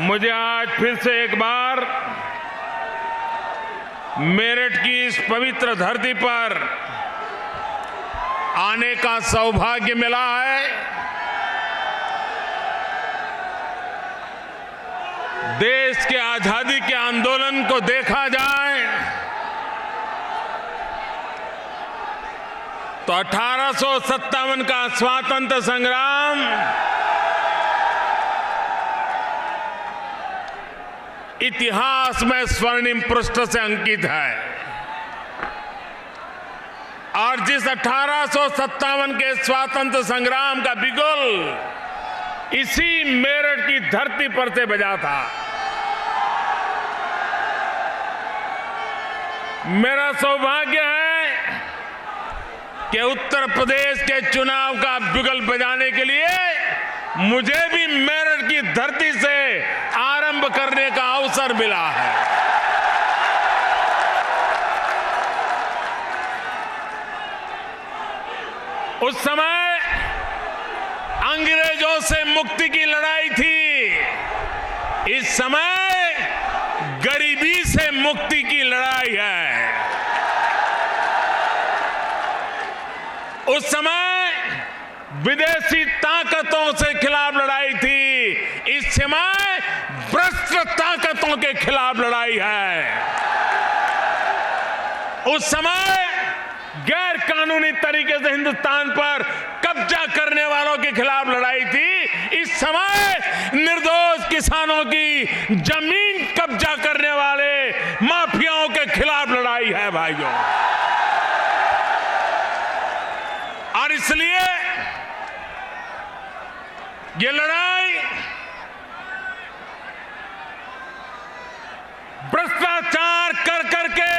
मुझे आज फिर से एक बार मेरठ की इस पवित्र धरती पर आने का सौभाग्य मिला है। देश के आजादी के आंदोलन को देखा जाए तो 1857 का स्वातंत्र्य संग्राम इतिहास में स्वर्णिम पृष्ठ से अंकित है और जिस 1857 के स्वातंत्र्य संग्राम का बिगुल इसी मेरठ की धरती पर से बजा था। मेरा सौभाग्य है कि उत्तर प्रदेश के चुनाव का बिगुल बजाने के लिए मुझे भी मेरठ की धरती से आरंभ करने का अवसर मिला है। उस समय अंग्रेजों से मुक्ति की लड़ाई थी, इस समय गरीबी से मुक्ति की लड़ाई है। उस समय विदेशी ताकतों से खिलाफ लड़ाई थी, इस समय भ्रष्ट ताकतों के खिलाफ लड़ाई है। उस समय गैर कानूनी तरीके से हिंदुस्तान पर कब्जा करने वालों के खिलाफ लड़ाई थी, इस समय निर्दोष किसानों की जमीन कब्जा करने वाले माफियाओं के खिलाफ लड़ाई है भाइयों। और इसलिए ये लड़ाई भ्रष्टाचार कर करके,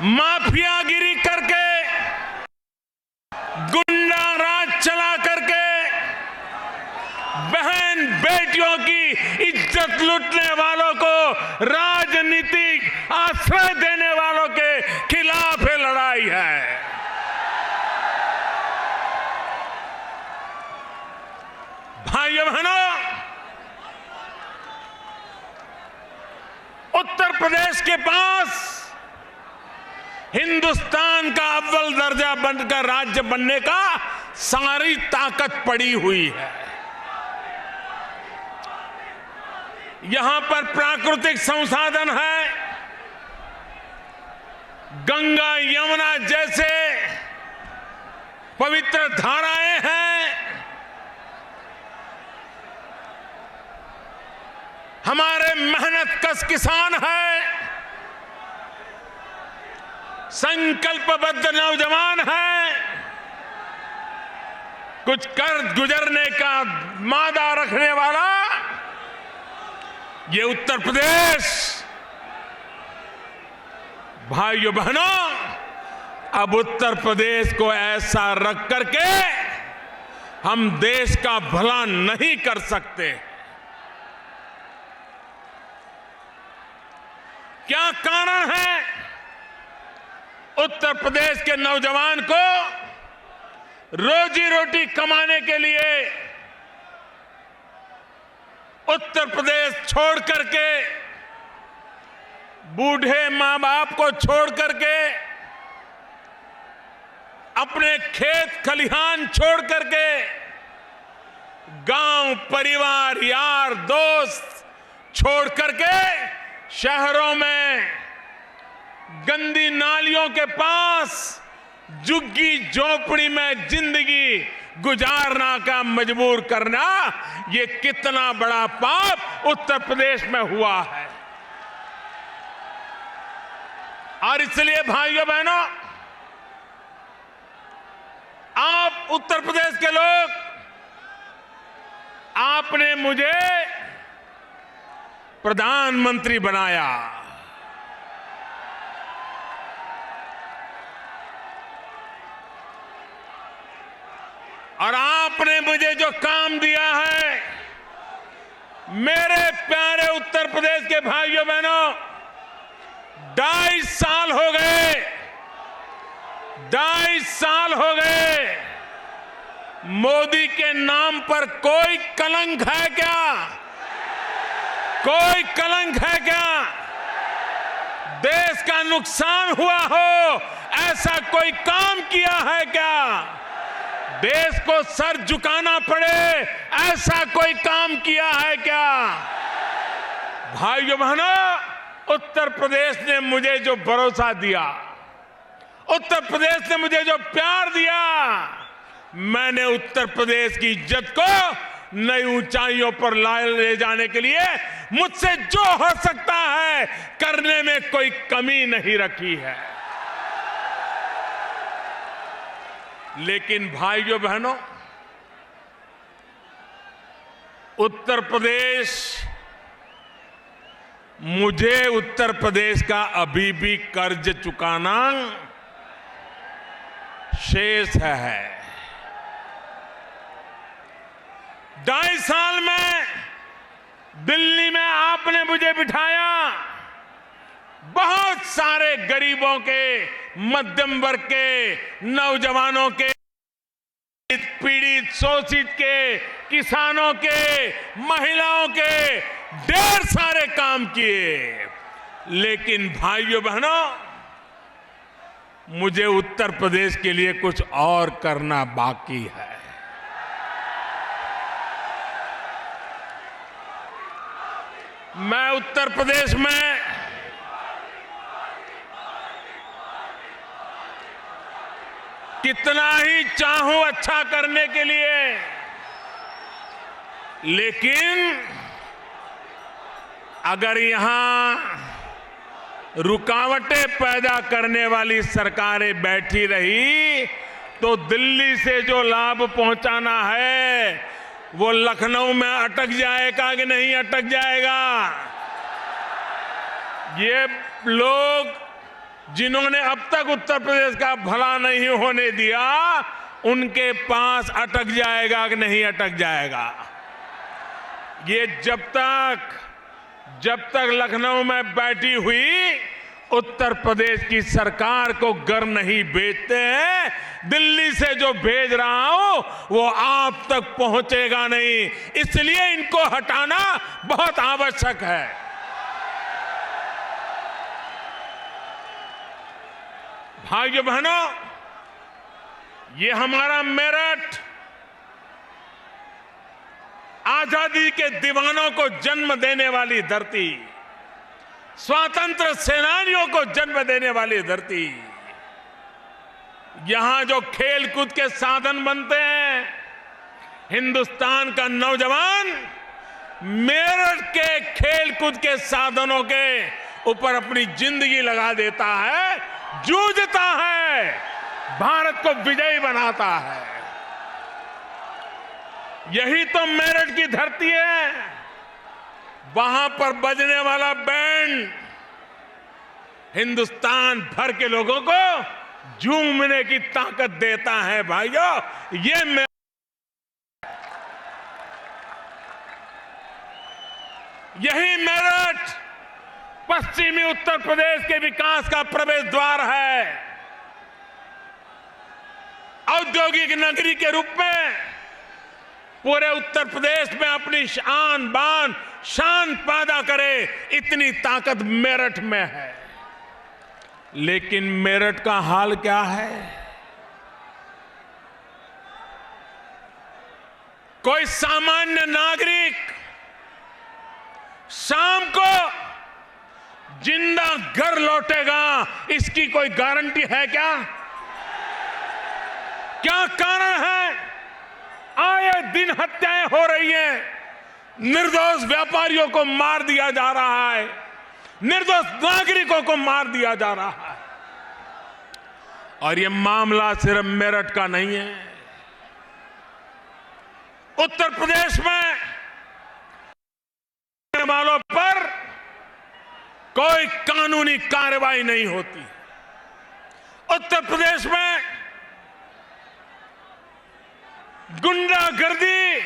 माफियागिरी करके, गुंडा राज चला करके, बहन बेटियों की इज्जत लूटने वालों को राजनीतिक आश्रय देने वालों के खिलाफ ये लड़ाई है। भाइयों बहनों, उत्तर प्रदेश के पास हिंदुस्तान का अव्वल दर्जा बनकर राज्य बनने का सारी ताकत पड़ी हुई है। यहां पर प्राकृतिक संसाधन है, गंगा यमुना जैसे पवित्र धाराएं हैं, हमारे मेहनतकश किसान है, संकल्पबद्ध नौजवान है, कुछ कर्ज गुजरने का मादा रखने वाला ये उत्तर प्रदेश। भाइयों बहनों, अब उत्तर प्रदेश को ऐसा रख करके हम देश का भला नहीं कर सकते। क्या कारण है उत्तर प्रदेश के नौजवान को रोजी रोटी कमाने के लिए उत्तर प्रदेश छोड़ करके, बूढ़े मां बाप को छोड़ करके, अपने खेत खलिहान छोड़ करके, गांव परिवार यार दोस्त छोड़ करके शहरों में गंदी नालियों के पास झुग्गी झोपड़ी में जिंदगी गुजारना का मजबूर करना, ये कितना बड़ा पाप उत्तर प्रदेश में हुआ है। और इसलिए भाइयों बहनों, आप उत्तर प्रदेश के लोग, आपने मुझे प्रधानमंत्री बनाया। और आपने मुझे जो काम दिया है, मेरे प्यारे उत्तर प्रदेश के भाइयों बहनों, 2.5 साल हो गए, 2.5 साल हो गए मोदी के नाम पर कोई कलंक है क्या? कोई कलंक है क्या? देश का नुकसान हुआ हो ऐसा कोई काम किया है क्या? देश को सर झुकाना पड़े ऐसा कोई काम किया है क्या? भाइयों बहनों, उत्तर प्रदेश ने मुझे जो भरोसा दिया, उत्तर प्रदेश ने मुझे जो प्यार दिया, मैंने उत्तर प्रदेश की इज्जत को नई ऊंचाइयों पर ले जाने के लिए मुझसे जो हो सकता है करने में कोई कमी नहीं रखी है। लेकिन भाइयों बहनों, उत्तर प्रदेश, मुझे उत्तर प्रदेश का अभी भी कर्ज चुकाना शेष है। 2.5 साल में दिल्ली में आपने मुझे बिठाया, बहुत सारे गरीबों के, मध्यम वर्ग के, नौजवानों के, पीड़ित शोषित के, किसानों के, महिलाओं के ढेर सारे काम किए। लेकिन भाइयों बहनों, मुझे उत्तर प्रदेश के लिए कुछ और करना बाकी है। मैं उत्तर प्रदेश में कितना ही चाहूं अच्छा करने के लिए, लेकिन अगर यहां रुकावटें पैदा करने वाली सरकारें बैठी रही तो दिल्ली से जो लाभ पहुंचाना है वो लखनऊ में अटक जाएगा कि नहीं अटक जाएगा? ये लोग जिन्होंने अब तक उत्तर प्रदेश का भला नहीं होने दिया, उनके पास अटक जाएगा कि नहीं अटक जाएगा? ये जब तक लखनऊ में बैठी हुई उत्तर प्रदेश की सरकार को घर नहीं भेजते हैं, दिल्ली से जो भेज रहा हूं वो आप तक पहुंचेगा नहीं। इसलिए इनको हटाना बहुत आवश्यक है। भाइयों बहनों, ये हमारा मेरठ आजादी के दीवानों को जन्म देने वाली धरती, स्वतंत्र सेनानियों को जन्म देने वाली धरती, यहां जो खेल कूद के साधन बनते हैं, हिंदुस्तान का नौजवान मेरठ के खेल कूद के साधनों के ऊपर अपनी जिंदगी लगा देता है, जूझता है, भारत को विजयी बनाता है। यही तो मेरठ की धरती है। वहां पर बजने वाला बैंड हिंदुस्तान भर के लोगों को झूमने की ताकत देता है। भाइयों, यही मेरठ पश्चिमी उत्तर प्रदेश के विकास का प्रवेश द्वार है। औद्योगिक नगरी के रूप में पूरे उत्तर प्रदेश में अपनी शान बान शान पैदा करे, इतनी ताकत मेरठ में है। लेकिन मेरठ का हाल क्या है? कोई सामान्य नागरिक शाम को जिंदा घर लौटेगा, इसकी कोई गारंटी है क्या? क्या कारण है? आए दिन हत्याएं हो रही हैं, निर्दोष व्यापारियों को मार दिया जा रहा है, निर्दोष नागरिकों को मार दिया जा रहा है। और ये मामला सिर्फ मेरठ का नहीं है। उत्तर प्रदेश में वालों पर कोई कानूनी कार्रवाई नहीं होती। उत्तर प्रदेश में गुंडागर्दी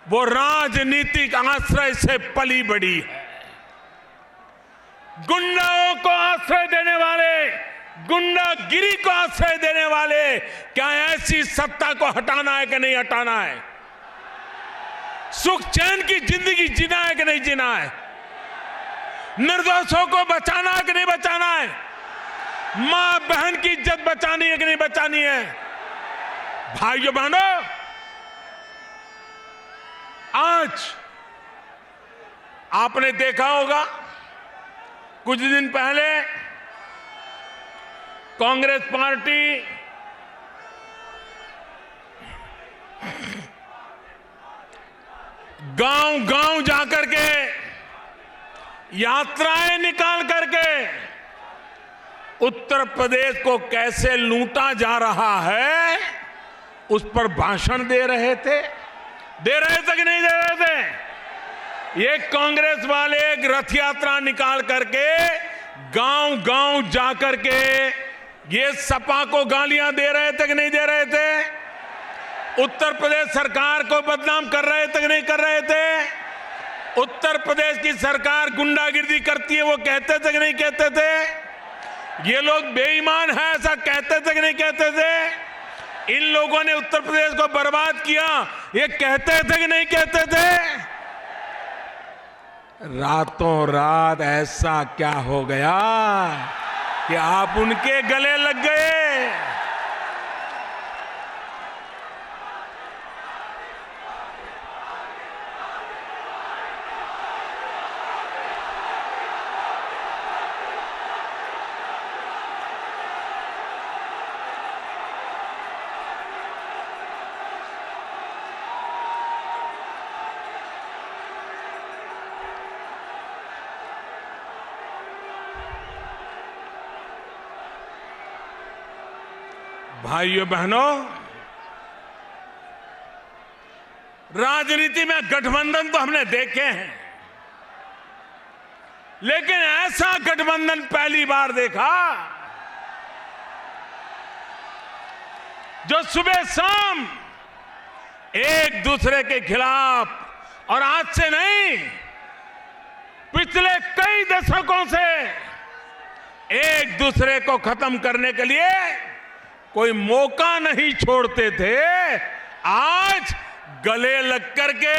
वो राजनीतिक आश्रय से पली बड़ी है। गुंडाओं को आश्रय देने वाले, गुंडागिरी को आश्रय देने वाले क्या ऐसी सत्ता को हटाना है कि नहीं हटाना है? सुख चैन की जिंदगी जीना है कि नहीं जीना है? निर्दोषों को बचाना है कि नहीं बचाना है? मां बहन की इज्जत बचानी है कि नहीं बचानी है? भाइयों बहनों, आज आपने देखा होगा कुछ दिन पहले कांग्रेस पार्टी गांव-गांव जाकर के यात्राएं निकाल करके उत्तर प्रदेश को कैसे लूटा जा रहा है उस पर भाषण दे रहे थे कि नहीं दे रहे थे? ये कांग्रेस वाले एक रथ यात्रा निकाल करके गांव-गांव जाकर के ये सपा को गालियां दे रहे थे कि नहीं दे रहे थे? उत्तर प्रदेश सरकार को बदनाम कर रहे थे कि नहीं कर रहे थे? उत्तर प्रदेश की सरकार गुंडागिर्दी करती है वो कहते थे कि नहीं कहते थे? ये लोग बेईमान हैं ऐसा कहते थे कि नहीं कहते थे? इन लोगों ने उत्तर प्रदेश को बर्बाद किया ये कहते थे कि नहीं कहते थे? रातों रात ऐसा क्या हो गया कि आप उनके गले लग गए? भाइयों बहनों, राजनीति में गठबंधन तो हमने देखे हैं, लेकिन ऐसा गठबंधन पहली बार देखा जो सुबह शाम एक दूसरे के खिलाफ, और आज से नहीं पिछले कई दशकों से एक दूसरे को खत्म करने के लिए कोई मौका नहीं छोड़ते थे, आज गले लग करके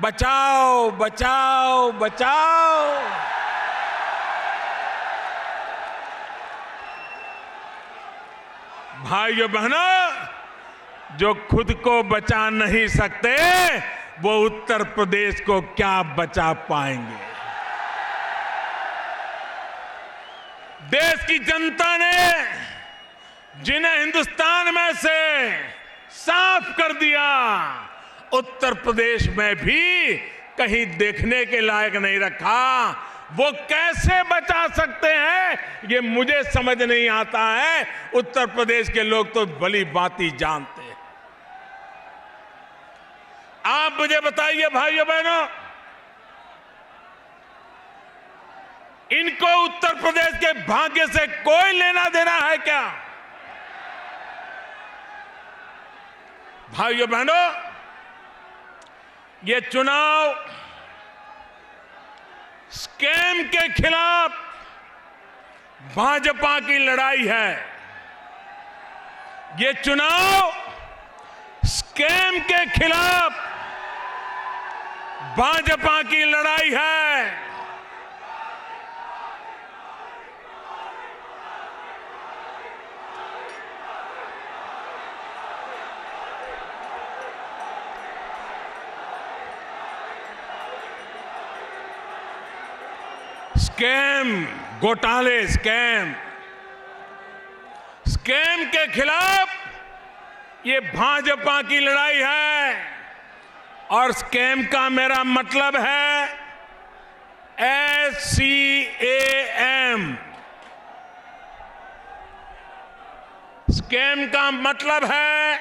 बचाओ बचाओ बचाओ। भाइयों बहनों, जो खुद को बचा नहीं सकते वो उत्तर प्रदेश को क्या बचा पाएंगे? देश की जनता ने जिन्हें हिंदुस्तान में से साफ कर दिया, उत्तर प्रदेश में भी कहीं देखने के लायक नहीं रखा। वो कैसे बचा सकते हैं ये मुझे समझ नहीं आता है। उत्तर प्रदेश के लोग तो भली भांति जानते हैं। आप मुझे बताइए भाइयों बहनों, इनको उत्तर प्रदेश के भाग्य से कोई लेना देना है क्या? भाइयों बहनों, ये चुनाव स्कैम के खिलाफ भाजपा की लड़ाई है। ये चुनाव स्कैम के खिलाफ भाजपा की लड़ाई है। स्कैम, घोटाले, स्कैम के खिलाफ ये भाजपा की लड़ाई है। और स्कैम का मेरा मतलब है SCAM। स्कैम का मतलब है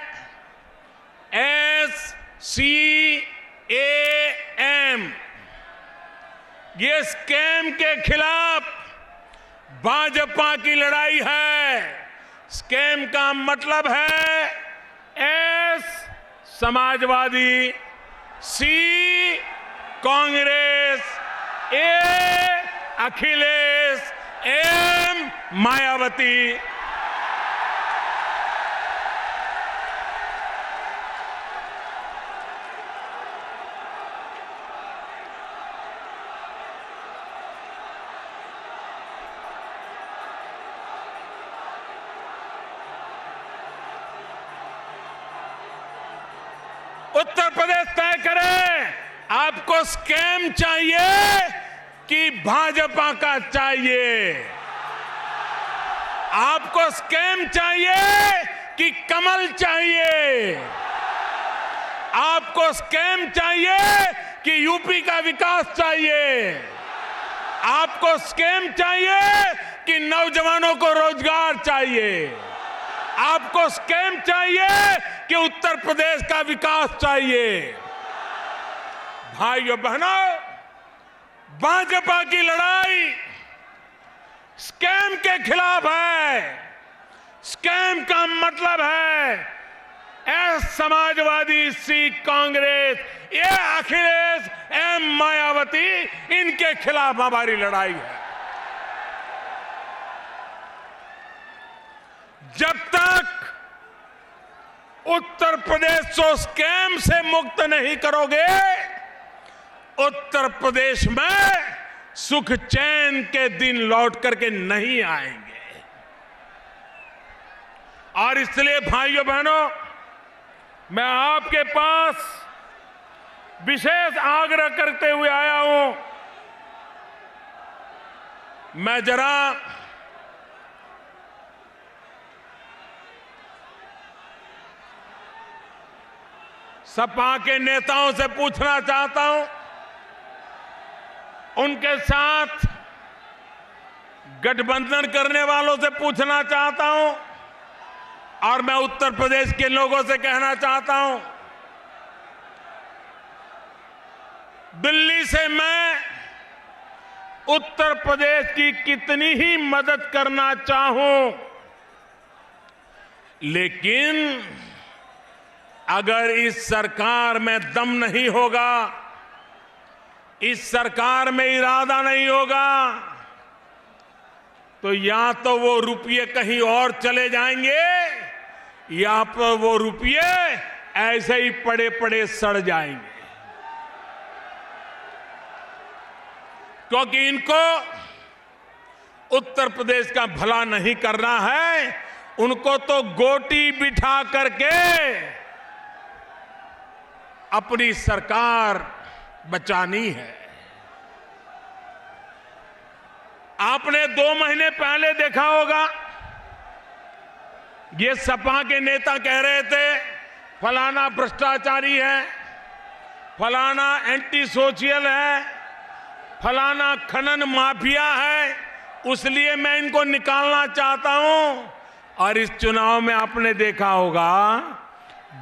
SCAM। ये स्कैम के खिलाफ भाजपा की लड़ाई है। स्कैम का मतलब है S Samajwadi, C Congress, A Akhilesh, M Mayawati. Uttar Pradesh तय करे, आपको स्कैम चाहिए कि भाजपा का चाहिए? आपको स्कैम चाहिए कि कमल चाहिए? आपको स्कैम चाहिए कि यूपी का विकास चाहिए? आपको स्कैम चाहिए कि नौजवानों को रोजगार चाहिए? आपको स्कैम चाहिए कि उत्तर प्रदेश का विकास चाहिए? भाइयों बहनों, भाजपा की लड़ाई स्कैम के खिलाफ है। स्कैम का मतलब है समाजवादी, सी कांग्रेस, ये अखिलेश, मायावती, इनके खिलाफ हमारी लड़ाई है। जब तक उत्तर प्रदेश को स्कैम से मुक्त नहीं करोगे, उत्तर प्रदेश में सुख चैन के दिन लौट करके नहीं आएंगे। और इसलिए भाइयों बहनों, मैं आपके पास विशेष आग्रह करते हुए आया हूं। मैं जरा सपा के नेताओं से पूछना चाहता हूं, उनके साथ गठबंधन करने वालों से पूछना चाहता हूं, और मैं उत्तर प्रदेश के लोगों से कहना चाहता हूं, दिल्ली से मैं उत्तर प्रदेश की कितनी ही मदद करना चाहूं, लेकिन अगर इस सरकार में दम नहीं होगा, इस सरकार में इरादा नहीं होगा, तो या तो वो रुपये कहीं और चले जाएंगे, या पर वो रुपये ऐसे ही पड़े पड़े सड़ जाएंगे। क्योंकि इनको उत्तर प्रदेश का भला नहीं करना है, उनको तो गोटी बिठा करके अपनी सरकार बचानी है। आपने 2 महीने पहले देखा होगा, ये सपा के नेता कह रहे थे फलाना भ्रष्टाचारी है, फलाना एंटी सोशल है, फलाना खनन माफिया है, उसलिए मैं इनको निकालना चाहता हूं। और इस चुनाव में आपने देखा होगा,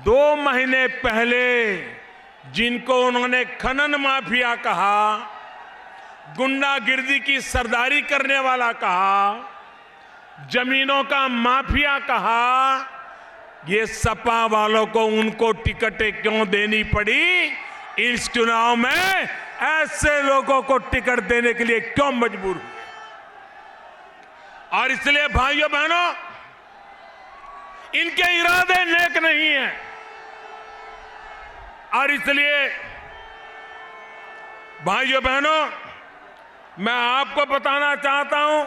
2 महीने पहले जिनको उन्होंने खनन माफिया कहा, गुंडागिर्दी की सरदारी करने वाला कहा, जमीनों का माफिया कहा, ये सपा वालों को उनको टिकटें क्यों देनी पड़ी? इस चुनाव में ऐसे लोगों को टिकट देने के लिए क्यों मजबूर हुए? और इसलिए भाइयों बहनों, इनके इरादे नेक नहीं है। और इसलिए भाइयों बहनों, मैं आपको बताना चाहता हूं,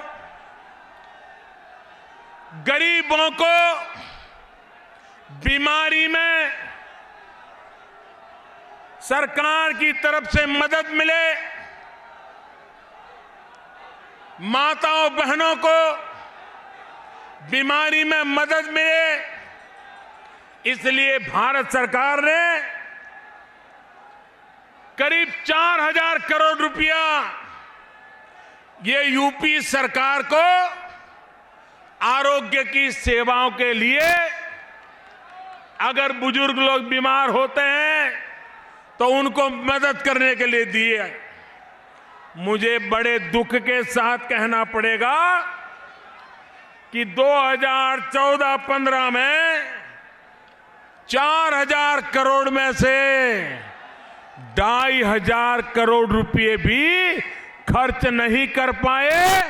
गरीबों को बीमारी में सरकार की तरफ से मदद मिले, माताओं बहनों को बीमारी में मदद मिले, इसलिए भारत सरकार ने करीब 4,000 करोड़ रुपया ये यूपी सरकार को आरोग्य की सेवाओं के लिए, अगर बुजुर्ग लोग बीमार होते हैं तो उनको मदद करने के लिए दिए। मुझे बड़े दुख के साथ कहना पड़ेगा कि 2014-15 में 4,000 करोड़ में से 2,500 करोड़ रुपए भी खर्च नहीं कर पाए,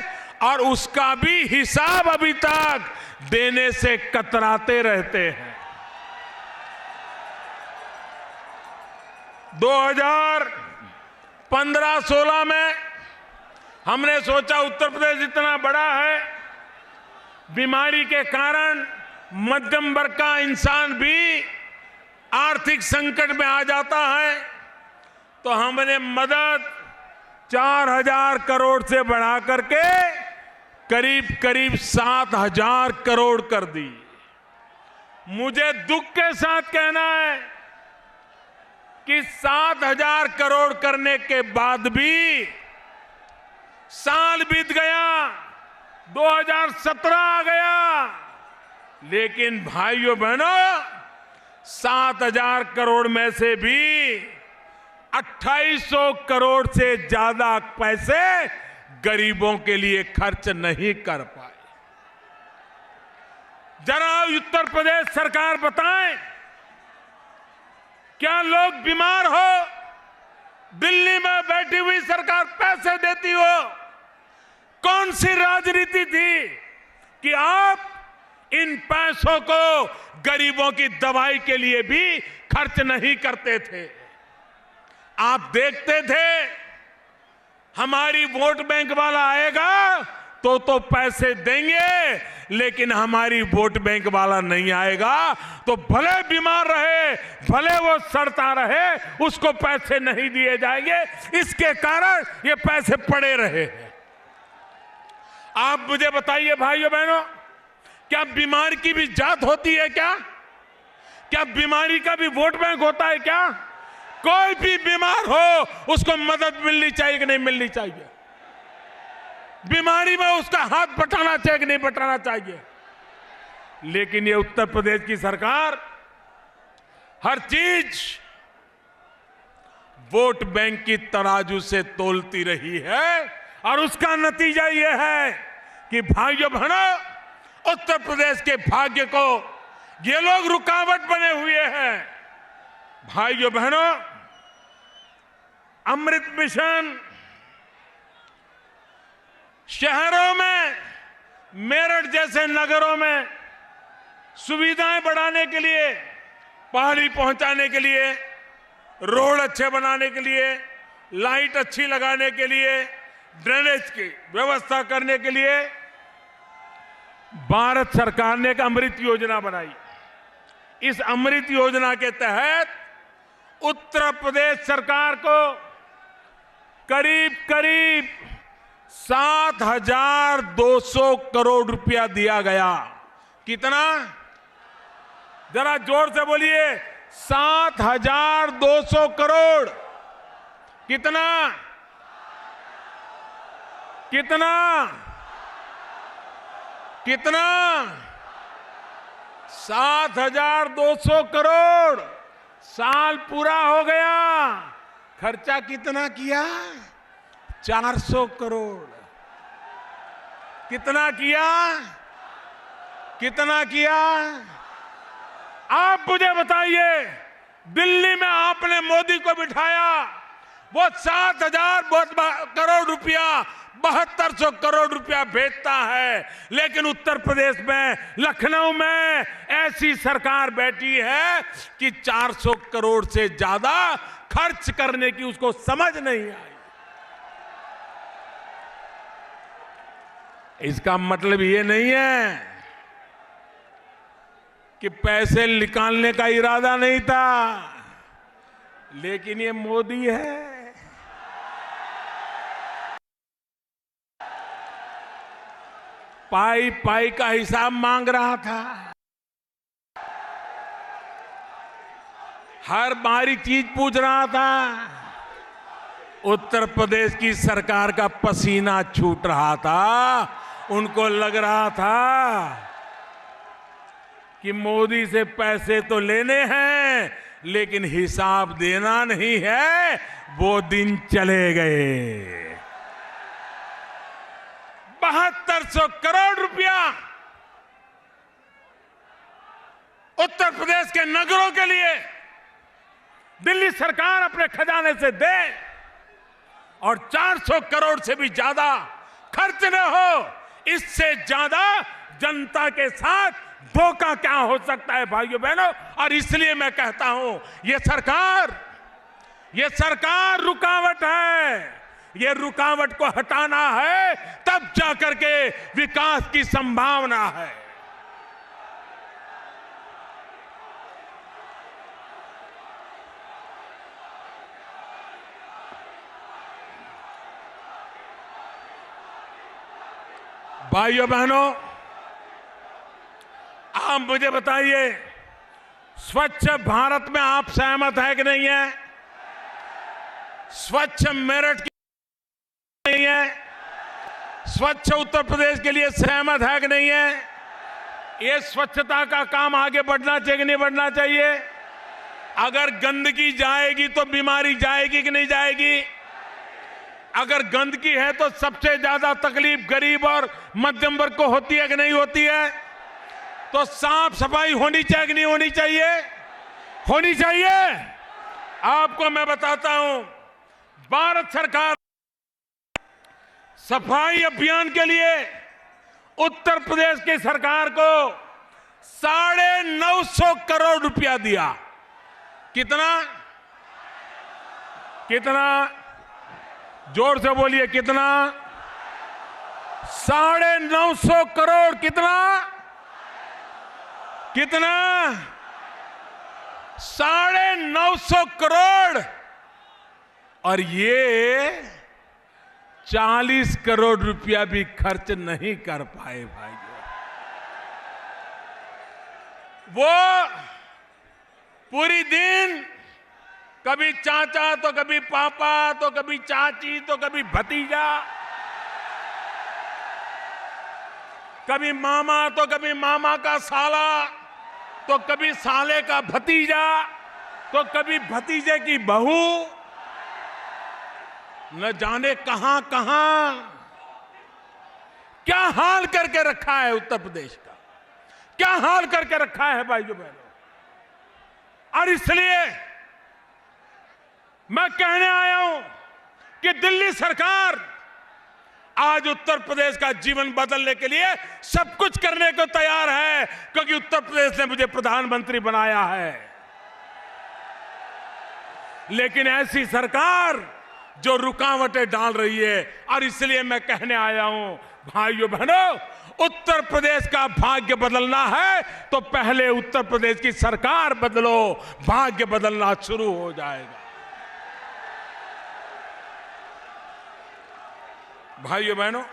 और उसका भी हिसाब अभी तक देने से कतराते रहते हैं। 2015-16 में हमने सोचा उत्तर प्रदेश इतना बड़ा है, बीमारी के कारण मध्यम वर्ग का इंसान भी आर्थिक संकट में आ जाता है तो हमने मदद 4,000 करोड़ से बढ़ा करके करीब करीब 7,000 करोड़ कर दी। मुझे दुख के साथ कहना है कि 7,000 करोड़ करने के बाद भी साल बीत गया, 2017 आ गया, लेकिन भाइयों बहनों 7,000 करोड़ में से भी 2,800 करोड़ से ज्यादा पैसे गरीबों के लिए खर्च नहीं कर पाए। जरा उत्तर प्रदेश सरकार बताएं, क्या लोग बीमार हो, दिल्ली में बैठी हुई सरकार पैसे देती हो? कौन सी राजनीति थी कि आप इन पैसों को गरीबों की दवाई के लिए भी खर्च नहीं करते थे? आप देखते थे हमारी वोट बैंक वाला आएगा तो पैसे देंगे, लेकिन हमारी वोट बैंक वाला नहीं आएगा तो भले बीमार रहे, भले वो सड़ता रहे, उसको पैसे नहीं दिए जाएंगे। इसके कारण ये पैसे पड़े रहे। आप मुझे बताइए भाइयों बहनों, क्या बीमारी की भी जात होती है क्या? क्या बीमारी का भी वोट बैंक होता है क्या? कोई भी बीमार हो उसको मदद मिलनी चाहिए कि नहीं मिलनी चाहिए? बीमारी में उसका हाथ बटाना चाहिए कि नहीं बटाना चाहिए? लेकिन ये उत्तर प्रदेश की सरकार हर चीज वोट बैंक की तराजू से तोलती रही है और उसका नतीजा ये है कि भाइयों बहनों उत्तर प्रदेश के भाग्य को ये लोग रुकावट बने हुए हैं। भाइयों बहनों, अमृत मिशन शहरों में, मेरठ जैसे नगरों में सुविधाएं बढ़ाने के लिए, पानी पहुंचाने के लिए, रोड अच्छे बनाने के लिए, लाइट अच्छी लगाने के लिए, ड्रेनेज की व्यवस्था करने के लिए भारत सरकार ने एक अमृत योजना बनाई। इस अमृत योजना के तहत उत्तर प्रदेश सरकार को करीब करीब 7,200 करोड़ रुपया दिया गया। कितना? जरा जोर से बोलिए, 7,200 करोड़। कितना? कितना? कितना? 7,200 करोड़। साल पूरा हो गया, खर्चा कितना किया? 400 करोड़। कितना किया? कितना किया? आप मुझे बताइए, दिल्ली में आपने मोदी को बिठाया, वो 7,000 करोड़ रुपया, 7,200 करोड़ रुपया भेजता है, लेकिन उत्तर प्रदेश में, लखनऊ में ऐसी सरकार बैठी है कि 400 करोड़ से ज्यादा खर्च करने की उसको समझ नहीं आई। इसका मतलब ये नहीं है कि पैसे निकालने का इरादा नहीं था, लेकिन ये मोदी है। पाई पाई का हिसाब मांग रहा था, हर बारी चीज पूछ रहा था। उत्तर प्रदेश की सरकार का पसीना छूट रहा था। उनको लग रहा था कि मोदी से पैसे तो लेने हैं, लेकिन हिसाब देना नहीं है। वो दिन चले गए। 7,200 करोड़ रुपया उत्तर प्रदेश के नगरों के लिए दिल्ली सरकार अपने खजाने से दे और 400 करोड़ से भी ज्यादा खर्च न हो, इससे ज्यादा जनता के साथ धोखा क्या हो सकता है भाइयों बहनों। और इसलिए मैं कहता हूं, ये सरकार रुकावट है। ये रुकावट को हटाना है, तब जाकर के विकास की संभावना है। भाइयों बहनों, आप मुझे बताइए, स्वच्छ भारत में आप सहमत है कि नहीं है? स्वच्छ मेरठ की नहीं है? स्वच्छ उत्तर प्रदेश के लिए सहमत है कि नहीं है? ये स्वच्छता का काम आगे बढ़ना चाहिए कि नहीं बढ़ना चाहिए? अगर गंदगी जाएगी तो बीमारी जाएगी कि नहीं जाएगी? अगर गंदगी है तो सबसे ज्यादा तकलीफ गरीब और मध्यम वर्ग को होती है कि नहीं होती है? तो साफ सफाई होनी चाहिए कि नहीं होनी चाहिए? होनी चाहिए। आपको मैं बताता हूं, भारत सरकार सफाई अभियान के लिए उत्तर प्रदेश की सरकार को 950 करोड़ रुपया दिया। कितना? कितना? जोर से बोलिए, कितना? 950 करोड़। कितना? कितना? 950 करोड़। और ये 40 करोड़ रुपया भी खर्च नहीं कर पाए भाइयों। वो पूरी दिन कभी चाचा तो कभी पापा तो कभी चाची तो कभी भतीजा, कभी मामा तो कभी मामा का साला, तो कभी साले का भतीजा, तो कभी भतीजे की बहू, न जाने कहां कहां क्या हाल करके रखा है उत्तर प्रदेश का, क्या हाल करके रखा है भाइयों बहनों। और इसलिए मैं कहने आया हूं कि दिल्ली सरकार आज उत्तर प्रदेश का जीवन बदलने के लिए सब कुछ करने को तैयार है, क्योंकि उत्तर प्रदेश ने मुझे प्रधानमंत्री बनाया है। लेकिन ऐसी सरकार जो रुकावटें डाल रही है, और इसलिए मैं कहने आया हूं भाइयों बहनों, उत्तर प्रदेश का भाग्य बदलना है तो पहले उत्तर प्रदेश की सरकार बदलो, भाग्य बदलना शुरू हो जाएगा। भाइयों बहनों,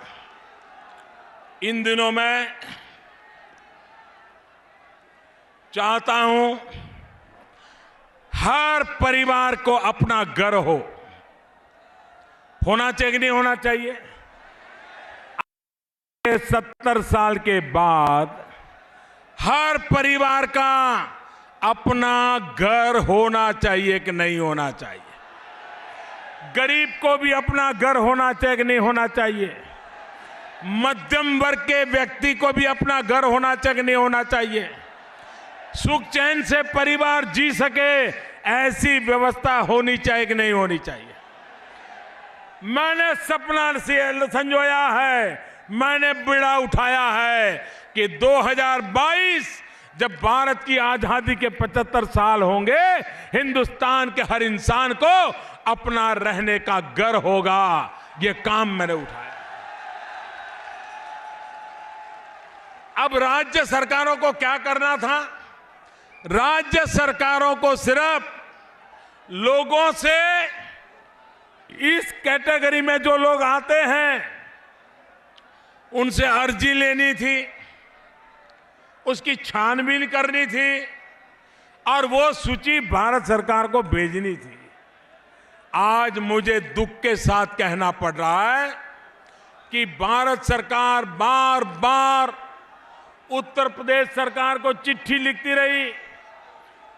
इन दिनों मैं चाहता हूं हर परिवार को अपना घर होना चाहिए कि नहीं होना चाहिए? 70 साल के बाद हर परिवार का अपना घर होना चाहिए कि नहीं होना चाहिए? गरीब को भी अपना घर होना चाहिए कि नहीं होना चाहिए? मध्यम वर्ग के व्यक्ति को भी अपना घर होना चाहिए कि नहीं होना चाहिए? सुख चैन से परिवार जी सके ऐसी व्यवस्था होनी चाहिए कि नहीं होनी चाहिए? मैंने सपना संजोया है, मैंने बीड़ा उठाया है कि 2022 जब भारत की आजादी के 75 साल होंगे, हिंदुस्तान के हर इंसान को अपना रहने का घर होगा। ये काम मैंने उठाया। अब राज्य सरकारों को क्या करना था? राज्य सरकारों को सिर्फ लोगों से, इस कैटेगरी में जो लोग आते हैं उनसे अर्जी लेनी थी, उसकी छानबीन करनी थी और वो सूची भारत सरकार को भेजनी थी। आज मुझे दुख के साथ कहना पड़ रहा है कि भारत सरकार बार बार उत्तर प्रदेश सरकार को चिट्ठी लिखती रही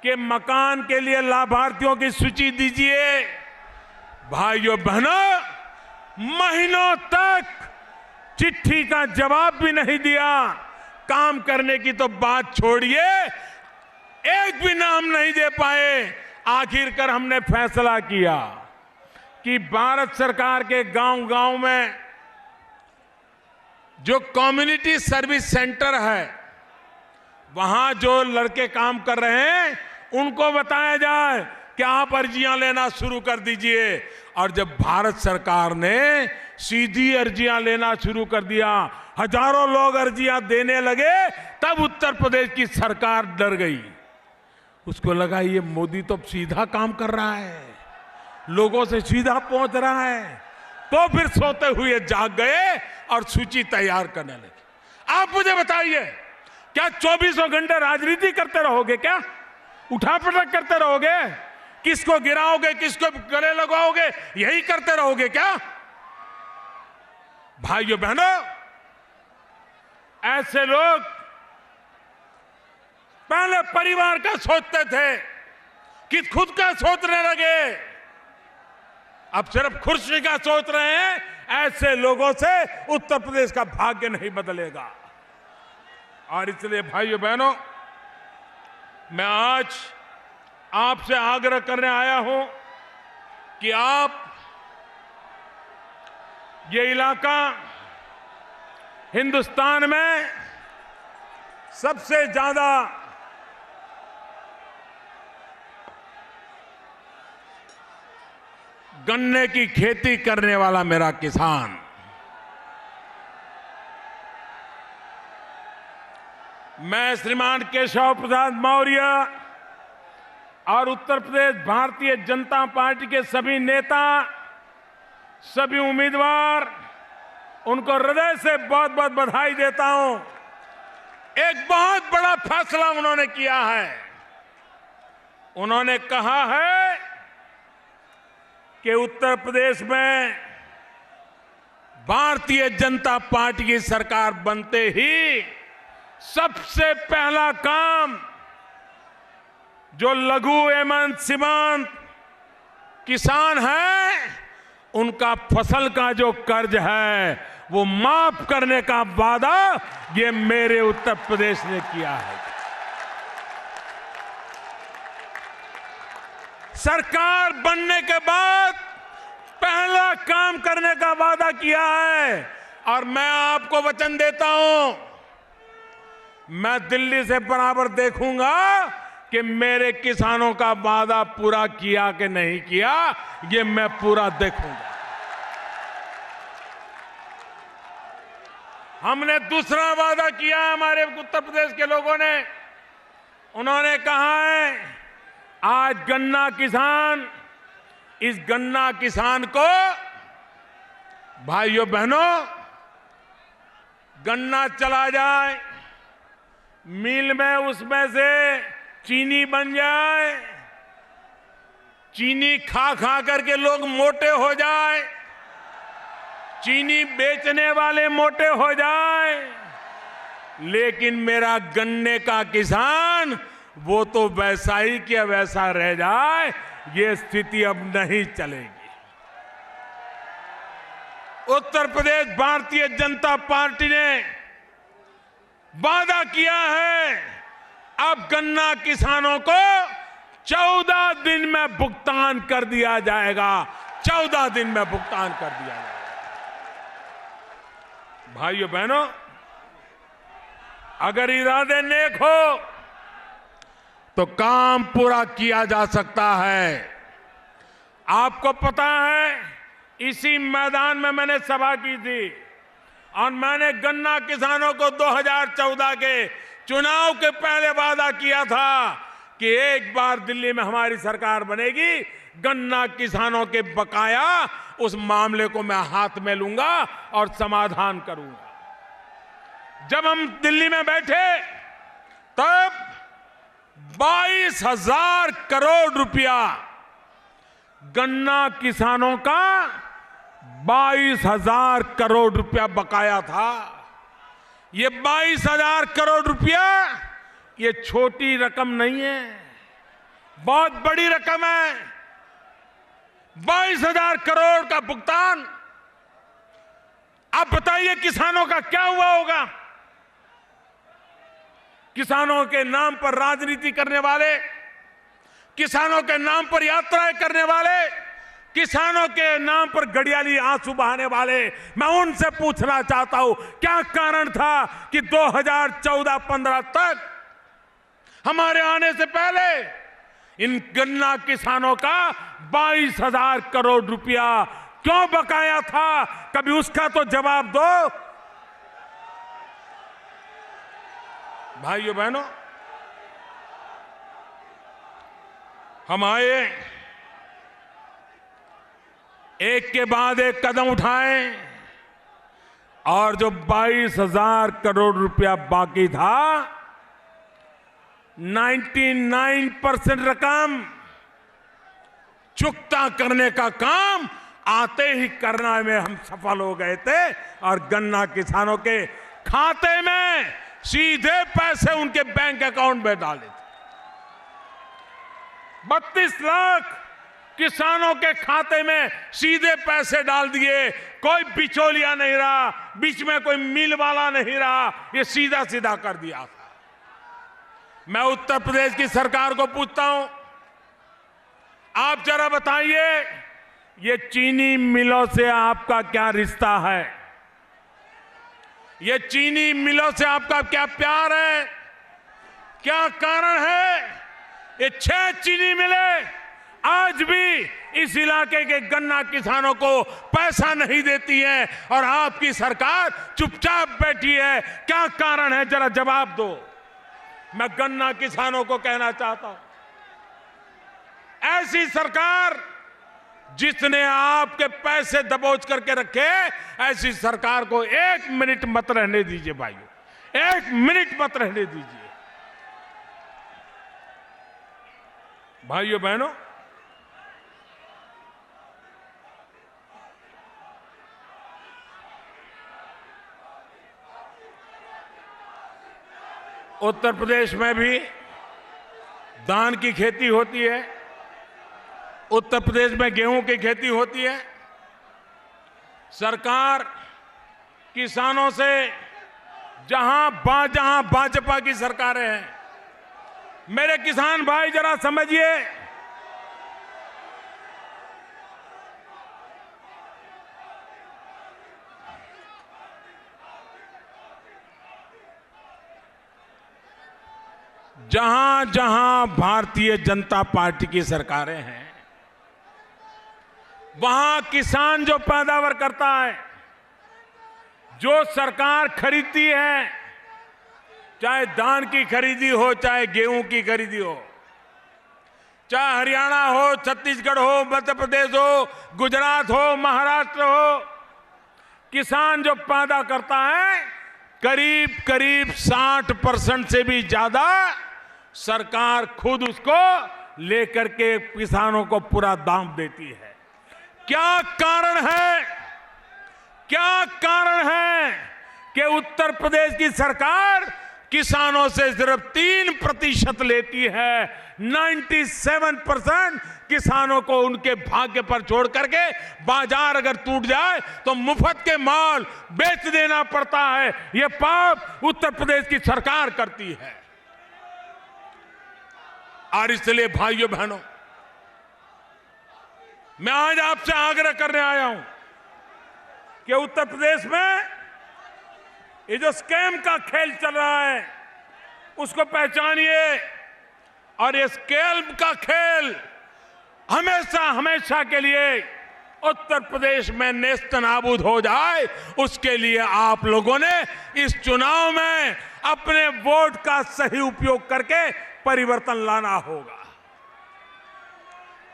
कि मकान के लिए लाभार्थियों की सूची दीजिए। भाइयों बहनों, महीनों तक चिट्ठी का जवाब भी नहीं दिया। काम करने की तो बात छोड़िए, एक भी नाम नहीं दे पाए। आखिरकार हमने फैसला किया कि भारत सरकार के गांव-गांव में जो कम्युनिटी सर्विस सेंटर है, वहां जो लड़के काम कर रहे हैं उनको बताया जाए कि आप अर्जियां लेना शुरू कर दीजिए। और जब भारत सरकार ने सीधी अर्जियां लेना शुरू कर दिया, हजारों लोग अर्जियां देने लगे, तब उत्तर प्रदेश की सरकार डर गई। उसको लगा ये मोदी तो सीधा काम कर रहा है, लोगों से सीधा पहुंच रहा है, तो फिर सोते हुए जाग गए और सूची तैयार करने लगे। आप मुझे बताइए, क्या 24 घंटे राजनीति करते रहोगे? क्या उठापटक करते रहोगे? किसको गिराओगे, किसको गले लगाओगे, यही करते रहोगे क्या? भाइयों बहनों, ऐसे लोग पहले परिवार का सोचते थे कि खुद का सोचने लगे, अब सिर्फ खुर्शी का सोच रहे हैं। ऐसे लोगों से उत्तर प्रदेश का भाग्य नहीं बदलेगा। और इसलिए भाइयों बहनों, मैं आज आपसे आग्रह करने आया हूं कि आप ये इलाका हिंदुस्तान में सबसे ज्यादा गन्ने की खेती करने वाला मेरा किसान, मैं श्रीमान केशव प्रसाद मौर्य और उत्तर प्रदेश भारतीय जनता पार्टी के सभी नेता, सभी उम्मीदवार, उनको हृदय से बहुत बहुत बधाई देता हूं। एक बहुत बड़ा फैसला उन्होंने किया है। उन्होंने कहा है कि उत्तर प्रदेश में भारतीय जनता पार्टी की सरकार बनते ही सबसे पहला काम जो लघु एवं सीमांत किसान है, उनका फसल का जो कर्ज है वो माफ करने का वादा ये मेरे उत्तर प्रदेश ने किया है। सरकार बनने के बाद पहला काम करने का वादा किया है। और मैं आपको वचन देता हूं, मैं दिल्ली से बराबर देखूंगा कि मेरे किसानों का वादा पूरा किया कि नहीं किया, ये मैं पूरा देखूंगा। हमने दूसरा वादा किया हमारे उत्तर प्रदेश के लोगों ने। उन्होंने कहा है आज गन्ना किसान, इस गन्ना किसान को, भाइयों बहनों, गन्ना चला जाए मिल में, उसमें से चीनी बन जाए, चीनी खा खा करके लोग मोटे हो जाए, चीनी बेचने वाले मोटे हो जाए, लेकिन मेरा गन्ने का किसान वो तो वैसा ही कि वैसा रह जाए। ये स्थिति अब नहीं चलेगी। उत्तर प्रदेश भारतीय जनता पार्टी ने वादा किया है, अब गन्ना किसानों को 14 दिन में भुगतान कर दिया जाएगा। 14 दिन में भुगतान कर दिया जाएगा। भाइयों बहनों, अगर इरादे नेक हो तो काम पूरा किया जा सकता है। आपको पता है, इसी मैदान में मैंने सभा की थी और मैंने गन्ना किसानों को 2014 के चुनाव के पहले वादा किया था कि एक बार दिल्ली में हमारी सरकार बनेगी, गन्ना किसानों के बकाया उस मामले को मैं हाथ में लूंगा और समाधान करूंगा। जब हम दिल्ली में बैठे तब 22,000 करोड़ रुपया गन्ना किसानों का 22,000 करोड़ रुपया बकाया था। ये 22,000 करोड़ रुपया ये छोटी रकम नहीं है, बहुत बड़ी रकम है। 22,000 करोड़ का भुगतान। आप बताइए किसानों का क्या हुआ होगा? किसानों के नाम पर राजनीति करने वाले, किसानों के नाम पर यात्राएं करने वाले, किसानों के नाम पर गड़ियाली आंसू बहाने वाले, मैं उनसे पूछना चाहता हूं, क्या कारण था कि 2014-15 तक हमारे आने से पहले इन गन्ना किसानों का 22,000 करोड़ रुपया क्यों बकाया था? कभी उसका तो जवाब दो। भाइयों बहनों, हम आए एक के बाद एक कदम उठाए और जो 22,000 करोड़ रुपया बाकी था, 99% रकम चुकता करने का काम आते ही करना में हम सफल हो गए थे और गन्ना किसानों के खाते में सीधे पैसे उनके बैंक अकाउंट में डाले थे। 32 लाख किसानों के खाते में सीधे पैसे डाल दिए। कोई बिचौलिया नहीं रहा, बीच में कोई मिल वाला नहीं रहा, ये सीधा सीधा कर दिया था। मैं उत्तर प्रदेश की सरकार को पूछता हूं, आप जरा बताइए, ये चीनी मिलों से आपका क्या रिश्ता है? ये चीनी मिलों से आपका क्या प्यार है? क्या कारण है? ये 6 चीनी मिलें आज भी इस इलाके के गन्ना किसानों को पैसा नहीं देती है और आपकी सरकार चुपचाप बैठी है। क्या कारण है? जरा जवाब दो। मैं गन्ना किसानों को कहना चाहता हूं, ऐसी सरकार जिसने आपके पैसे दबोच करके रखे, ऐसी सरकार को 1 मिनट मत रहने दीजिए भाइयों, 1 मिनट मत रहने दीजिए। भाइयों बहनों, उत्तर प्रदेश में भी धान की खेती होती है, उत्तर प्रदेश में गेहूं की खेती होती है। सरकार किसानों से जहां भाजपा की सरकारें हैं, मेरे किसान भाई जरा समझिए, जहां जहां भारतीय जनता पार्टी की सरकारें हैं, वहां किसान जो पैदावार करता है, जो सरकार खरीदती है, चाहे धान की खरीदी हो, चाहे गेहूं की खरीदी हो, चाहे हरियाणा हो, छत्तीसगढ़ हो, मध्य प्रदेश हो, गुजरात हो, महाराष्ट्र हो, किसान जो पैदा करता है, करीब करीब 60% से भी ज्यादा सरकार खुद उसको लेकर के किसानों को पूरा दाम देती है। क्या कारण है? क्या कारण है कि उत्तर प्रदेश की सरकार किसानों से सिर्फ 3% लेती है? 97% किसानों को उनके भाग्य पर छोड़ करके बाजार अगर टूट जाए तो मुफ्त के माल बेच देना पड़ता है। यह पाप उत्तर प्रदेश की सरकार करती है। और इसलिए भाइयों बहनों, मैं आज आपसे आग्रह करने आया हूं कि उत्तर प्रदेश में ये जो स्कैम का खेल चल रहा है उसको पहचानिए और ये स्कैम का खेल हमेशा हमेशा के लिए उत्तर प्रदेश में नेस्त नाबूद हो जाए, उसके लिए आप लोगों ने इस चुनाव में अपने वोट का सही उपयोग करके परिवर्तन लाना होगा।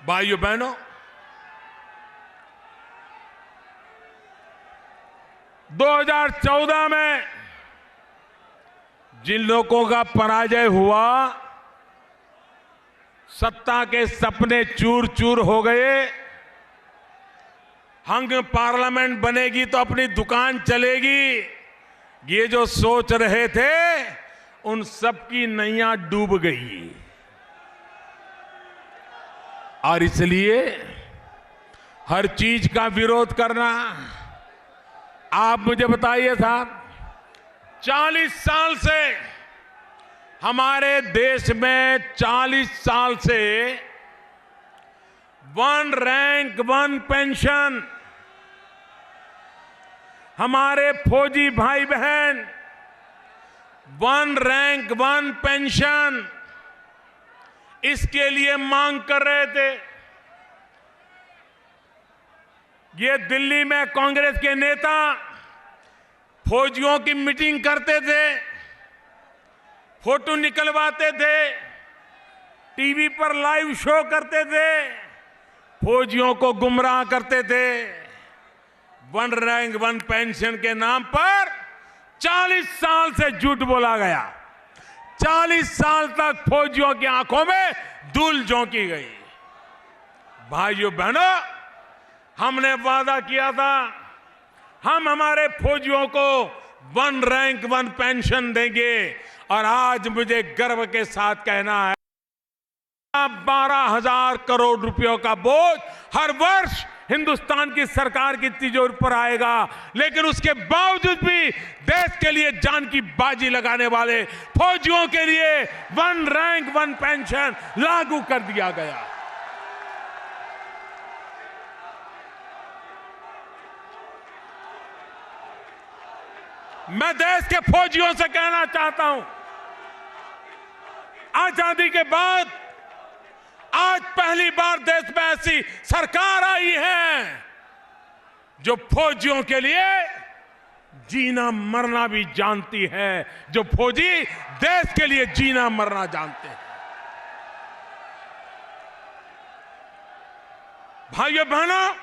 भाइयों बहनों, 2014 में जिन लोगों का पराजय हुआ, सत्ता के सपने चूर चूर हो गए, हंग पार्लियामेंट बनेगी तो अपनी दुकान चलेगी, ये जो सोच रहे थे उन सबकी नैया डूब गई। और इसलिए हर चीज का विरोध करना, आप मुझे बताइए साहब, 40 साल से हमारे देश में 40 साल से 1 रैंक 1 पेंशन, हमारे फौजी भाई बहन 1 रैंक 1 पेंशन इसके लिए मांग कर रहे थे। ये दिल्ली में कांग्रेस के नेता फौजियों की मीटिंग करते थे, फोटो निकलवाते थे, टीवी पर लाइव शो करते थे, फौजियों को गुमराह करते थे। वन रैंक वन पेंशन के नाम पर 40 साल से झूठ बोला गया। 40 साल तक फौजियों की आंखों में धूल झोंकी गई। भाइयों बहनों, हमने वादा किया था हम हमारे फौजियों को वन रैंक वन पेंशन देंगे, और आज मुझे गर्व के साथ कहना है 12,000 करोड़ रुपयों का बोझ हर वर्ष हिंदुस्तान की सरकार की तिजोरी पर आएगा। लेकिन उसके बावजूद भी देश के लिए जान की बाजी लगाने वाले फौजियों के लिए वन रैंक वन पेंशन लागू कर दिया गया। मैं देश के फौजियों से कहना चाहता हूं, आजादी के बाद आज पहली बार देश में ऐसी सरकार आई है जो फौजियों के लिए जीना मरना भी जानती है, जो फौजी देश के लिए जीना मरना जानते हैं। भाइयों बहनों,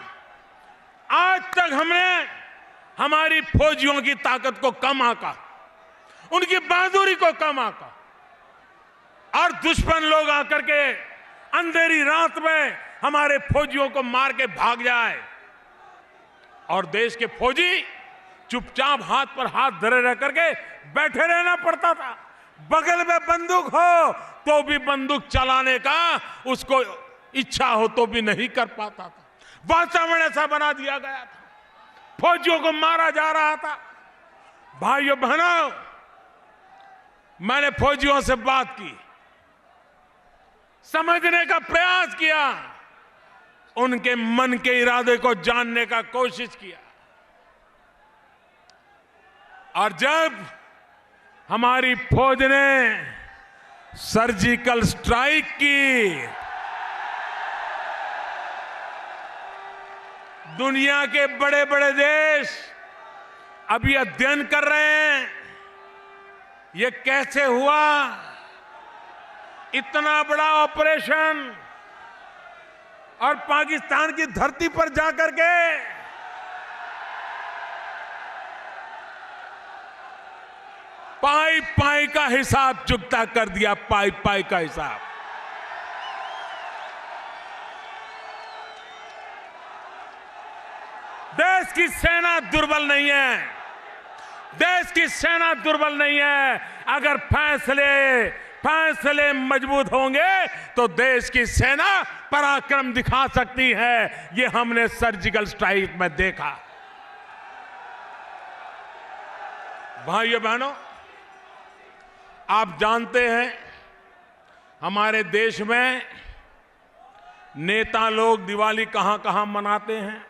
आज तक हमने हमारी फौजियों की ताकत को कम आंका, उनकी बहादुरी को कम आंका, और दुश्मन लोग आकर के अंधेरी रात में हमारे फौजियों को मार के भाग जाए और देश के फौजी चुपचाप हाथ पर हाथ धरे रह करके बैठे रहना पड़ता था। बगल में बंदूक हो तो भी बंदूक चलाने का उसको इच्छा हो तो भी नहीं कर पाता था। वातावरण ऐसा बना दिया गया था, फौजियों को मारा जा रहा था। भाइयों बहनों, मैंने फौजियों से बात की, समझने का प्रयास किया, उनके मन के इरादे को जानने का कोशिश किया, और जब हमारी फौज ने सर्जिकल स्ट्राइक की, दुनिया के बड़े बड़े देश अभी अध्ययन कर रहे हैं ये कैसे हुआ। इतना बड़ा ऑपरेशन और पाकिस्तान की धरती पर जाकर के पाई पाई का हिसाब चुकता कर दिया, पाई पाई का हिसाब। देश की सेना दुर्बल नहीं है, देश की सेना दुर्बल नहीं है। अगर फैसले मजबूत होंगे तो देश की सेना पराक्रम दिखा सकती है। ये हमने सर्जिकल स्ट्राइक में देखा। भाइयों बहनों, आप जानते हैं हमारे देश में नेता लोग दिवाली कहां कहां मनाते हैं,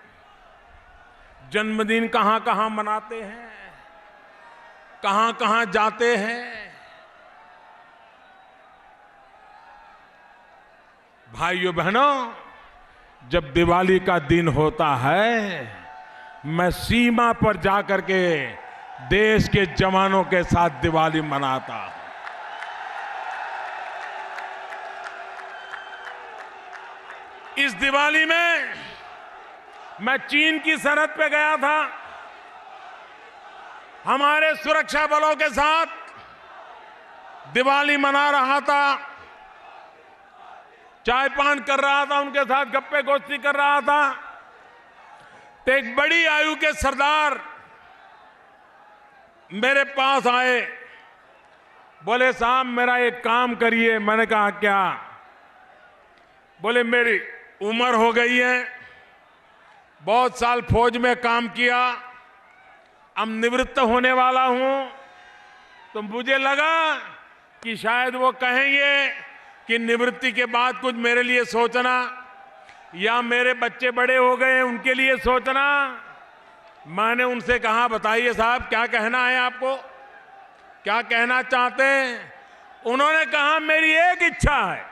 जन्मदिन कहां कहां मनाते हैं, कहां कहां जाते हैं। भाइयों बहनों, जब दिवाली का दिन होता है, मैं सीमा पर जाकर के देश के जवानों के साथ दिवाली मनाता हूं। इस दिवाली में मैं चीन की सरहद पे गया था, हमारे सुरक्षा बलों के साथ दिवाली मना रहा था, चाय पान कर रहा था, उनके साथ गप्पे गोष्ठी कर रहा था। तो एक बड़ी आयु के सरदार मेरे पास आए, बोले साहब मेरा एक काम करिए। मैंने कहा क्या? बोले मेरी उम्र हो गई है, बहुत साल फौज में काम किया, अब निवृत्त होने वाला हूं, तो मुझे लगा कि शायद वो कहेंगे कि निवृत्ति के बाद कुछ मेरे लिए सोचना, या मेरे बच्चे बड़े हो गए हैं उनके लिए सोचना। मैंने उनसे कहा बताइए साहब क्या कहना है आपको, क्या कहना चाहते हैं? उन्होंने कहा मेरी एक इच्छा है।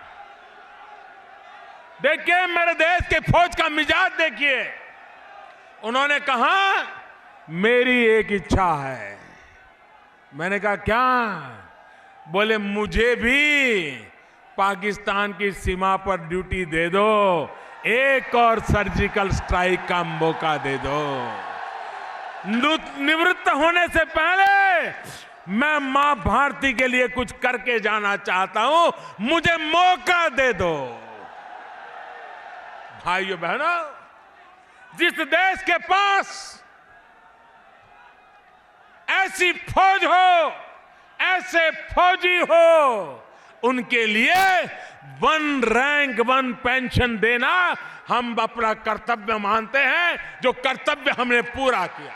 देखिए मेरे देश के फौज का मिजाज देखिए। उन्होंने कहा मेरी एक इच्छा है। मैंने कहा क्या? बोले मुझे भी पाकिस्तान की सीमा पर ड्यूटी दे दो, एक और सर्जिकल स्ट्राइक का मौका दे दो। निवृत्त होने से पहले मैं मां भारती के लिए कुछ करके जाना चाहता हूं, मुझे मौका दे दो। भाइयों बहनों, जिस देश के पास ऐसी फौज हो, ऐसे फौजी हो, उनके लिए 1 रैंक 1 पेंशन देना हम अपना कर्तव्य मानते हैं, जो कर्तव्य हमने पूरा किया।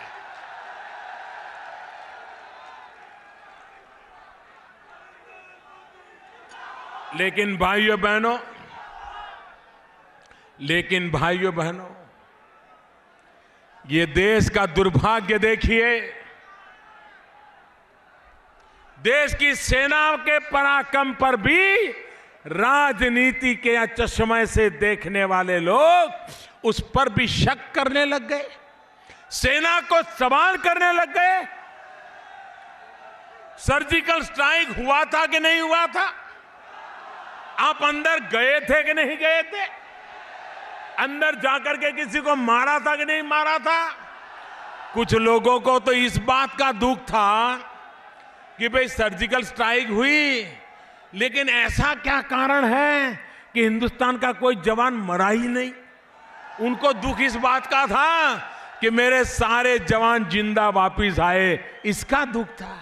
लेकिन भाइयों बहनों, ये देश का दुर्भाग्य देखिए। देश की सेना के पराक्रम पर भी राजनीति के चश्मे से देखने वाले लोग उस पर भी शक करने लग गए, सेना को सवाल करने लग गए। सर्जिकल स्ट्राइक हुआ था कि नहीं हुआ था? आप अंदर गए थे कि नहीं गए थे? अंदर जाकर के किसी को मारा था कि नहीं मारा था? कुछ लोगों को तो इस बात का दुख था कि भाई सर्जिकल स्ट्राइक हुई, लेकिन ऐसा क्या कारण है कि हिंदुस्तान का कोई जवान मरा ही नहीं। उनको दुख इस बात का था कि मेरे सारे जवान जिंदा वापस आए, इसका दुख था।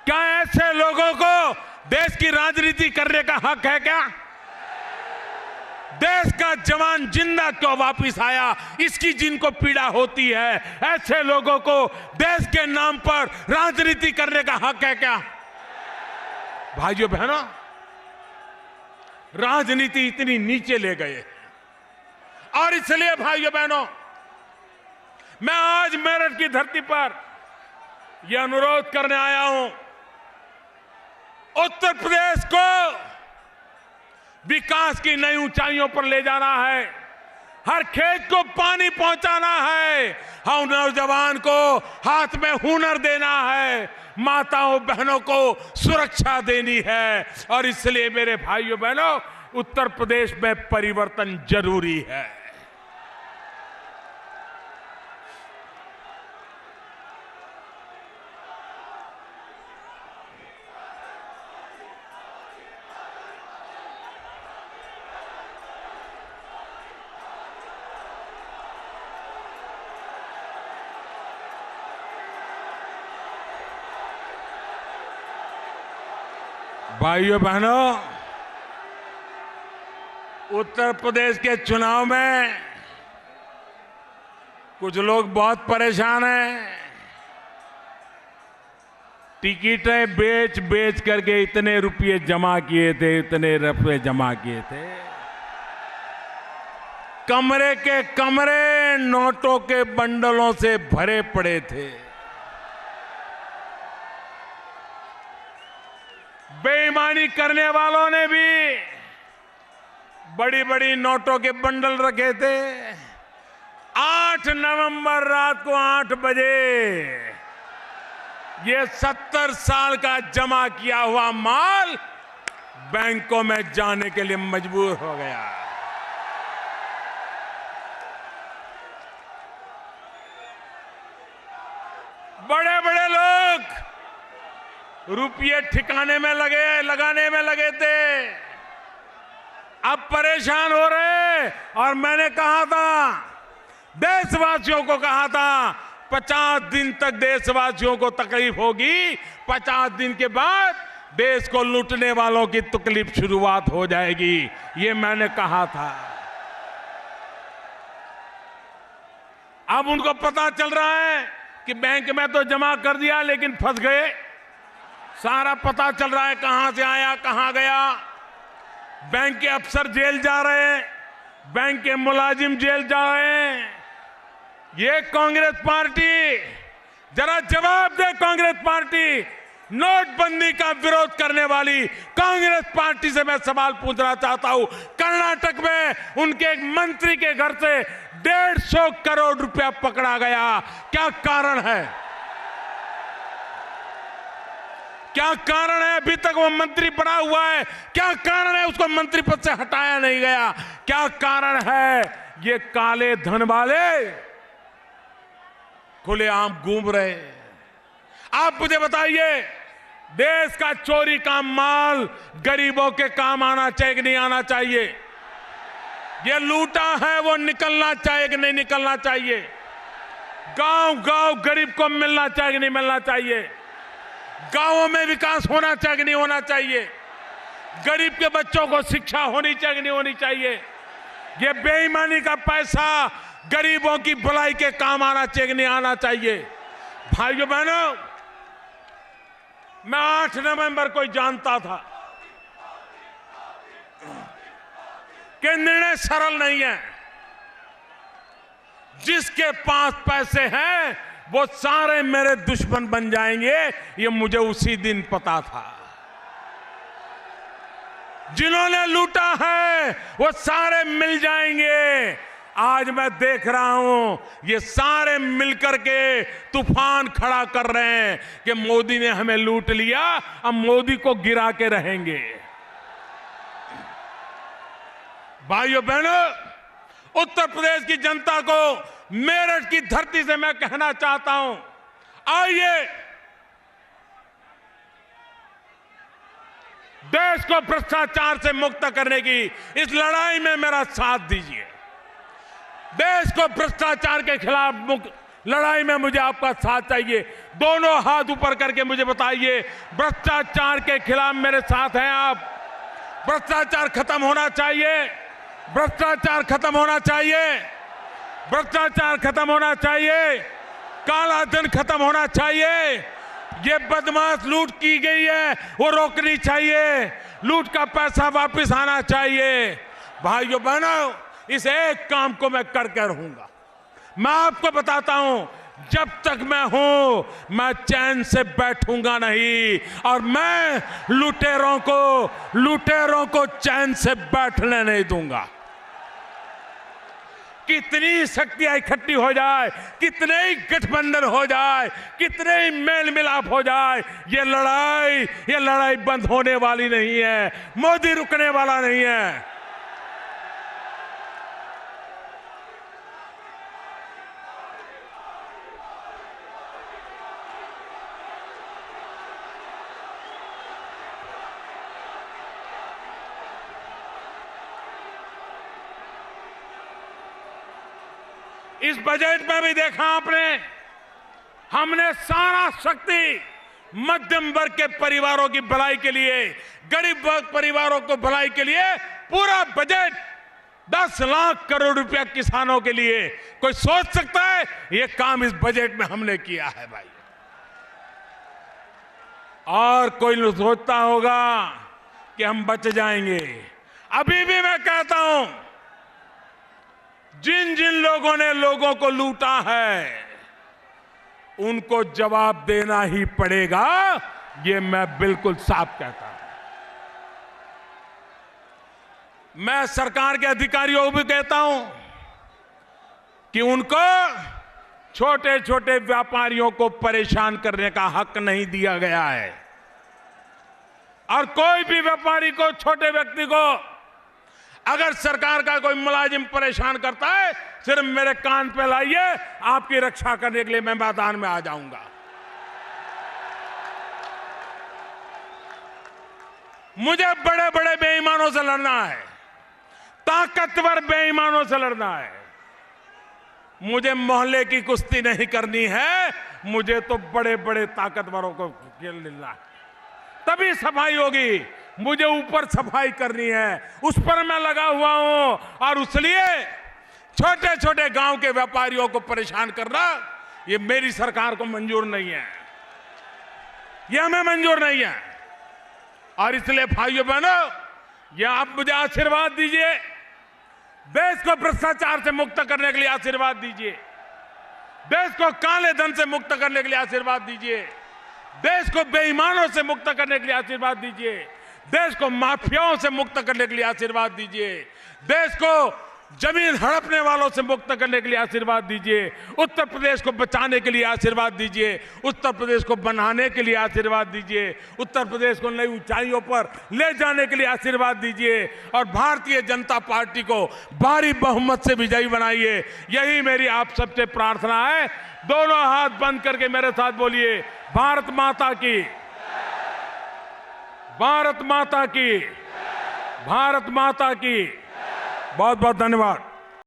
क्या ऐसे लोगों को देश की राजनीति करने का हक है क्या? देश का जवान जिंदा क्यों वापस आया, इसकी जिनको पीड़ा होती है, ऐसे लोगों को देश के नाम पर राजनीति करने का हक है क्या? भाइयों बहनों, राजनीति इतनी नीचे ले गए और इसलिए भाइयों बहनों, मैं आज मेरठ की धरती पर यह अनुरोध करने आया हूं, उत्तर प्रदेश को विकास की नई ऊंचाइयों पर ले जाना है, हर खेत को पानी पहुंचाना है, हम नौजवान को हाथ में हुनर देना है, माताओं बहनों को सुरक्षा देनी है। और इसलिए मेरे भाइयों बहनों, उत्तर प्रदेश में परिवर्तन जरूरी है। भाइयों बहनों, उत्तर प्रदेश के चुनाव में कुछ लोग बहुत परेशान हैं। टिकटें बेच बेच करके इतने रुपये जमा किए थे, इतने रुपये जमा किए थे, कमरे के कमरे नोटों के बंडलों से भरे पड़े थे। बेईमानी करने वालों ने भी बड़ी बड़ी नोटों के बंडल रखे थे। 8 नवंबर रात को 8 बजे ये 70 साल का जमा किया हुआ माल बैंकों में जाने के लिए मजबूर हो गया। बड़े बड़े लोग रुपये ठिकाने में लगाने में लगे थे, अब परेशान हो रहे। और मैंने कहा था, देशवासियों को कहा था, 50 दिन तक देशवासियों को तकलीफ होगी, 50 दिन के बाद देश को लूटने वालों की तकलीफ शुरुआत हो जाएगी, ये मैंने कहा था। अब उनको पता चल रहा है कि बैंक में तो जमा कर दिया लेकिन फंस गए। सारा पता चल रहा है कहां से आया कहां गया। बैंक के अफसर जेल जा रहे हैं, बैंक के मुलाजिम जेल जा रहे हैं। ये कांग्रेस पार्टी, जरा जवाब दे कांग्रेस पार्टी, नोटबंदी का विरोध करने वाली कांग्रेस पार्टी से मैं सवाल पूछना चाहता हूं। कर्नाटक में उनके एक मंत्री के घर से 150 करोड़ रुपया पकड़ा गया, क्या कारण है? क्या कारण है अभी तक वो मंत्री बना हुआ है? क्या कारण है उसको मंत्री पद से हटाया नहीं गया? क्या कारण है ये काले धन वाले खुलेआम घूम रहे हैं? आप मुझे बताइए, देश का चोरी का माल गरीबों के काम आना चाहिए कि नहीं आना चाहिए? ये लूटा है वो निकलना चाहिए कि नहीं निकलना चाहिए? गांव गांव गरीब को मिलना चाहिए कि नहीं मिलना चाहिए? गांवों में विकास होना चाहिए कि नहीं होना चाहिए? गरीब के बच्चों को शिक्षा होनी चाहिए कि नहीं होनी चाहिए? ये बेईमानी का पैसा गरीबों की भलाई के काम आना चाहिए कि नहीं आना चाहिए? भाइयों बहनों, मैं 8 नवंबर को जानता था कि निर्णय सरल नहीं है। जिसके पास पैसे हैं वो सारे मेरे दुश्मन बन जाएंगे, ये मुझे उसी दिन पता था। जिन्होंने लूटा है वो सारे मिल जाएंगे। आज मैं देख रहा हूं ये सारे मिलकर के तूफान खड़ा कर रहे हैं कि मोदी ने हमें लूट लिया, अब मोदी को गिरा के रहेंगे। भाइयों बहनों, उत्तर प्रदेश की जनता को मेरठ की धरती से मैं कहना चाहता हूं, आइए देश को भ्रष्टाचार से मुक्त करने की इस लड़ाई में मेरा साथ दीजिए। देश को भ्रष्टाचार के खिलाफ लड़ाई में मुझे आपका साथ चाहिए। दोनों हाथ ऊपर करके मुझे बताइए, भ्रष्टाचार के खिलाफ मेरे साथ हैं आप? भ्रष्टाचार खत्म होना चाहिए, भ्रष्टाचार खत्म होना चाहिए, भ्रष्टाचार खत्म होना चाहिए, काला धन खत्म होना चाहिए। ये बदमाश लूट की गई है वो रोकनी चाहिए, लूट का पैसा वापस आना चाहिए। भाइयों बहनों, इस एक काम को मैं करके रहूंगा। मैं आपको बताता हूं, जब तक मैं हूं मैं चैन से बैठूंगा नहीं, और मैं लुटेरों को चैन से बैठने नहीं दूंगा। कितनी शक्तियां इकट्ठी हो जाए, कितने ही गठबंधन हो जाए, कितने ही मेल मिलाप हो जाए, ये लड़ाई बंद होने वाली नहीं है। मोदी रुकने वाला नहीं है। इस बजट में भी देखा आपने, हमने सारा शक्ति मध्यम वर्ग के परिवारों की भलाई के लिए, गरीब वर्ग परिवारों को भलाई के लिए पूरा बजट 10 लाख करोड़ रुपया किसानों के लिए। कोई सोच सकता है ये काम इस बजट में हमने किया है भाई? और कोई सोचता होगा कि हम बच जाएंगे? अभी भी मैं कहता हूं, जिन जिन लोगों ने लोगों को लूटा है उनको जवाब देना ही पड़ेगा, ये मैं बिल्कुल साफ कहता हूं। मैं सरकार के अधिकारियों को भी कहता हूं कि उनको छोटे छोटे व्यापारियों को परेशान करने का हक नहीं दिया गया है। और कोई भी व्यापारी को, छोटे व्यक्ति को, अगर सरकार का कोई मुलाजिम परेशान करता है, सिर्फ मेरे कान पे लाइए, आपकी रक्षा करने के लिए मैं मैदान में आ जाऊंगा। मुझे बड़े बड़े बेईमानों से लड़ना है, ताकतवर बेईमानों से लड़ना है। मुझे मोहल्ले की कुश्ती नहीं करनी है, मुझे तो बड़े बड़े ताकतवरों को खेल लेना है, तभी सफाई होगी। मुझे ऊपर सफाई करनी है, उस पर मैं लगा हुआ हूं। और इसलिए छोटे छोटे गांव के व्यापारियों को परेशान करना, ये मेरी सरकार को मंजूर नहीं है, ये हमें मंजूर नहीं है। और इसलिए भाइयों बहनों, ये आप मुझे आशीर्वाद दीजिए, देश को भ्रष्टाचार से मुक्त करने के लिए आशीर्वाद दीजिए, देश को काले धन से मुक्त करने के लिए आशीर्वाद दीजिए, देश को बेईमानों से मुक्त करने के लिए आशीर्वाद दीजिए, देश को माफियाओं से मुक्त करने के लिए आशीर्वाद दीजिए, देश को जमीन हड़पने वालों से मुक्त करने के लिए आशीर्वाद दीजिए, उत्तर प्रदेश को बचाने के लिए आशीर्वाद दीजिए, उत्तर प्रदेश को बनाने के लिए आशीर्वाद दीजिए, उत्तर प्रदेश को नई ऊंचाइयों पर ले जाने के लिए आशीर्वाद दीजिए और भारतीय जनता पार्टी को भारी बहुमत से विजयी बनाइए। यही मेरी आप सबसे प्रार्थना है। दोनों हाथ बंद करके मेरे साथ बोलिए, भारत माता की, भारत माता की, भारत माता की। बहुत बहुत धन्यवाद।